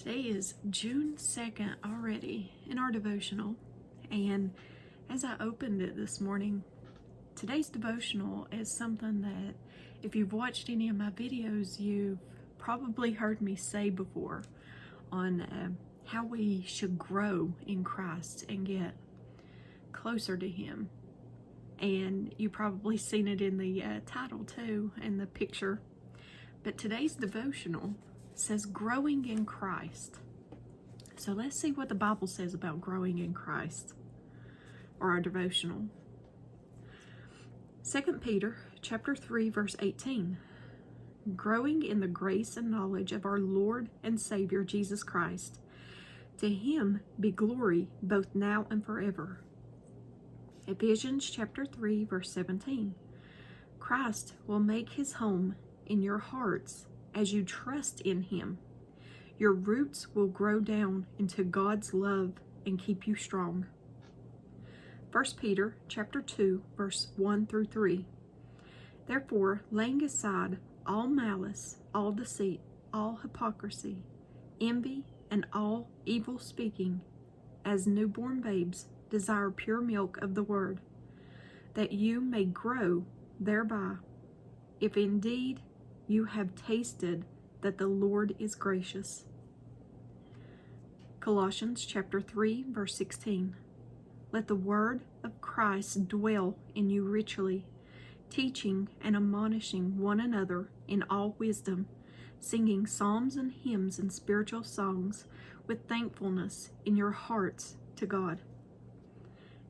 Today is June 2nd already in our devotional, and as I opened it this morning, today's devotional is something that if you've watched any of my videos, you've probably heard me say before on how we should grow in Christ and get closer to Him. And you probably seen it in the title too, and the picture. But today's devotional says growing in Christ. So let's see what the Bible says about growing in Christ, or our devotional. 2 Peter chapter 3 verse 18. Growing in the grace and knowledge of our Lord and Savior Jesus Christ. To Him be glory both now and forever. Ephesians chapter 3 verse 17. Christ will make His home in your hearts as you trust in Him. Your roots will grow down into God's love and keep you strong. 1 Peter chapter 2 verse 1 through 3. Therefore, laying aside all malice, all deceit, all hypocrisy, envy, and all evil speaking, as newborn babes desire pure milk of the word, that you may grow thereby, if indeed you have tasted that the Lord is gracious. Colossians chapter 3 verse 16. Let the word of Christ dwell in you richly, teaching and admonishing one another in all wisdom, singing psalms and hymns and spiritual songs with thankfulness in your hearts to God.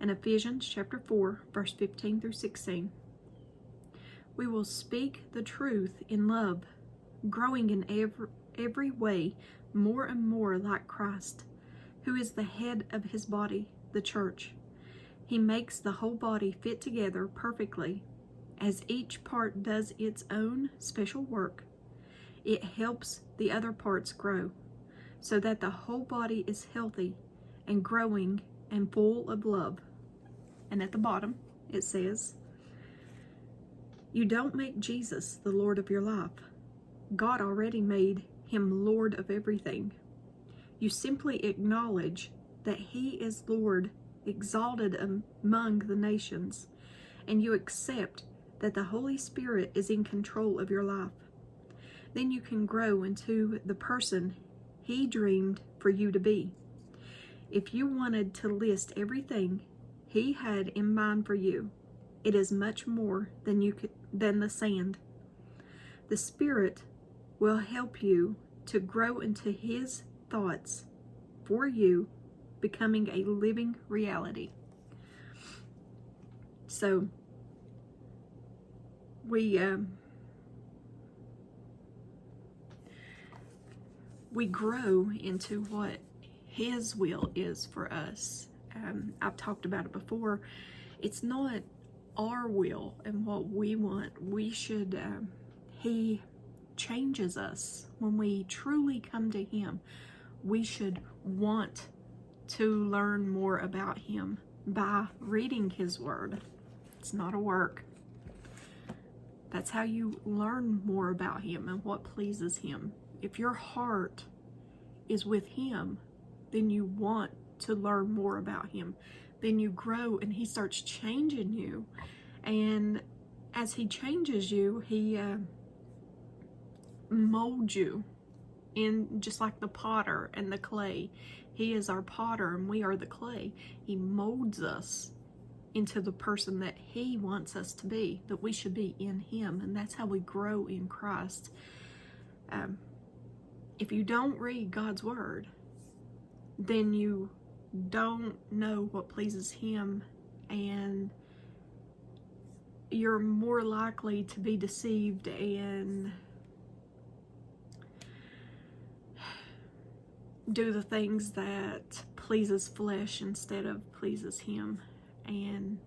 And Ephesians chapter 4 verse 15 through 16. We will speak the truth in love, growing in every way more and more like Christ, who is the head of His body, the church. He makes the whole body fit together perfectly. As each part does its own special work, it helps the other parts grow, so that the whole body is healthy and growing and full of love. And at the bottom it says, you don't make Jesus the Lord of your life. God already made Him Lord of everything. You simply acknowledge that He is Lord, exalted among the nations, and you accept that the Holy Spirit is in control of your life. Then you can grow into the person He dreamed for you to be. If you wanted to list everything He had in mind for you, it is much more than the sand. The Spirit will help you to grow into His thoughts for you, becoming a living reality. So we grow into what His will is for us. I've talked about it before. It's not our will and what we want. We should, He changes us. When we truly come to Him, we should want to learn more about Him by reading His Word. It's not a work. That's how you learn more about Him and what pleases Him. If your heart is with Him, then you want to learn more about Him. Then you grow and He starts changing you. And as He changes you, He molds you in, just like the potter and the clay. He is our potter and we are the clay. He molds us into the person that He wants us to be, that we should be in Him. And that's how we grow in Christ. If you don't read God's Word, then you don't know what pleases Him, and you're more likely to be deceived and do the things that pleases flesh instead of pleases Him. And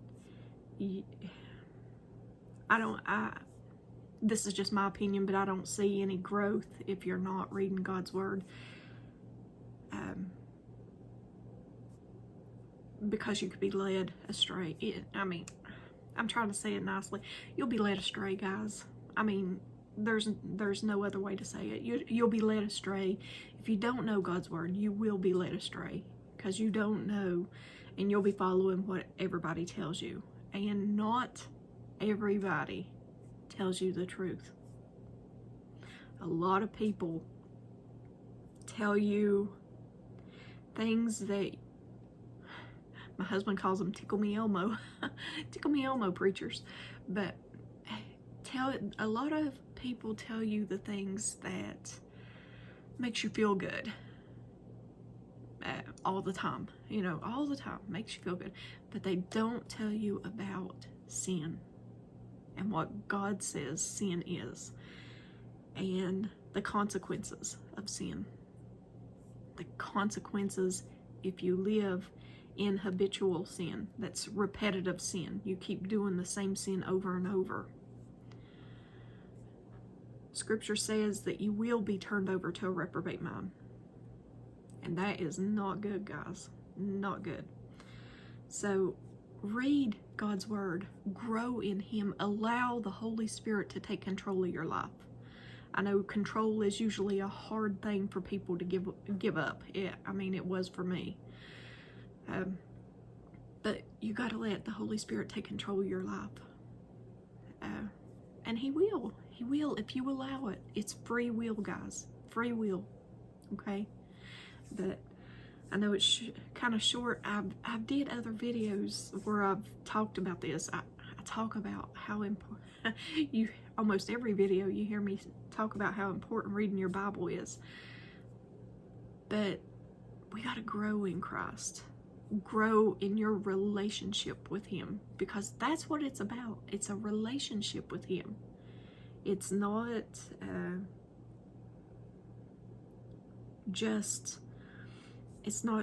this is just my opinion, but I don't see any growth if you're not reading God's Word. Because you could be led astray. I'm trying to say it nicely. You'll be led astray, guys. There's no other way to say it. You'll be led astray. If you don't know God's word, you will be led astray because you don't know, and you'll be following what everybody tells you. And not everybody tells you the truth. A lot of people tell you things that my husband calls them tickle me Elmo, tickle me Elmo preachers. But a lot of people tell you the things that makes you feel good all the time, all the time makes you feel good, but they don't tell you about sin and what God says sin is, and the consequences of sin. The consequences if you live in habitual sin, that's repetitive sin. You keep doing the same sin over and over. Scripture says that you will be turned over to a reprobate mind. And that is not good, guys. Not good. So read God's word. Grow in Him. Allow the Holy Spirit to take control of your life. I know control is usually a hard thing for people to give up. It was for me. But you got to let the Holy Spirit take control of your life. And He will. He will if you allow it. It's free will, guys. Free will. Okay? But I know it's kind of short. I did other videos where I've talked about this. I talk about how important, almost every video you hear me talk about how important reading your Bible is. But we got to grow in Christ. Grow in your relationship with Him, because that's what it's about. It's a relationship with Him. It's not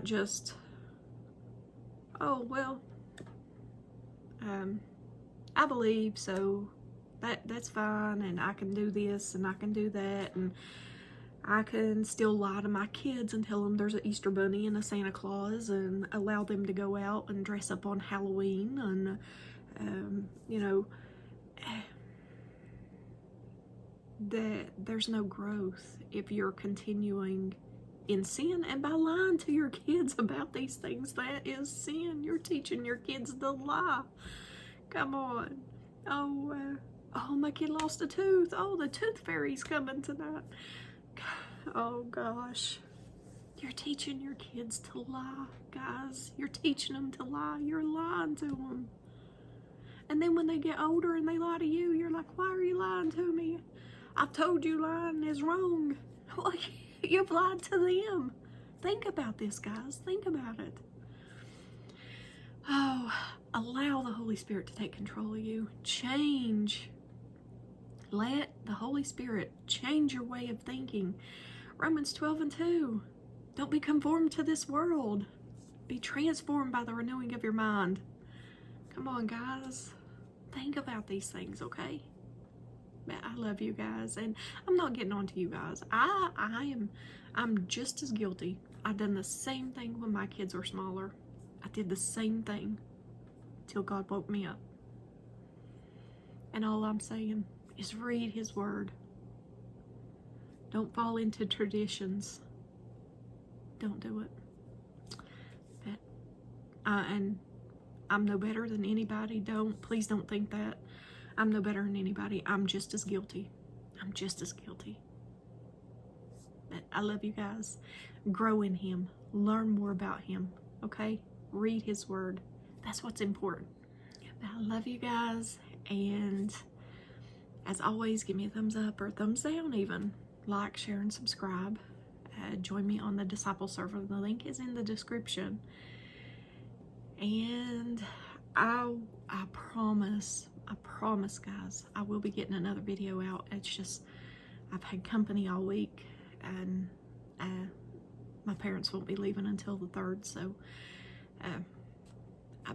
just, oh, well, I believe, so that's fine, and I can do this and I can do that, and I can still lie to my kids and tell them there's an Easter Bunny and a Santa Claus, and allow them to go out and dress up on Halloween, and that there's no growth if you're continuing in sin. And by lying to your kids about these things, that is sin. You're teaching your kids the lie. Come on. Oh, my kid lost a tooth. Oh, the tooth fairy's coming tonight. Oh gosh, you're teaching your kids to lie, guys. You're teaching them to lie. You're lying to them. And then when they get older and they lie to you, you're like, why are you lying to me? I've told you lying is wrong. Well, you've lied to them. Think about this, guys. Think about it. Oh, allow the Holy Spirit to take control of you. Change. Let the Holy Spirit change your way of thinking. Romans 12:2. Don't be conformed to this world. Be transformed by the renewing of your mind. Come on, guys. Think about these things, okay? I love you guys, and I'm not getting on to you guys. I'm just as guilty. I've done the same thing when my kids were smaller. I did the same thing till God woke me up. And all I'm saying is read His word. Don't fall into traditions. Don't do it. But, and I'm no better than anybody. Please don't think that. I'm no better than anybody. I'm just as guilty. I'm just as guilty. But I love you guys. Grow in Him. Learn more about Him. Okay? Read His word. That's what's important. I love you guys. And as always, give me a thumbs up or a thumbs down even. Like, share, and subscribe. Join me on the Disciple server. The link is in the description. And I promise, guys, I will be getting another video out. It's just, I've had company all week, and my parents won't be leaving until the 3rd, so,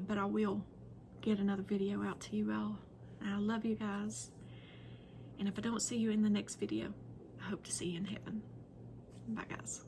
but I will get another video out to you all. And I love you guys. And if I don't see you in the next video, I hope to see you in heaven. Bye, guys.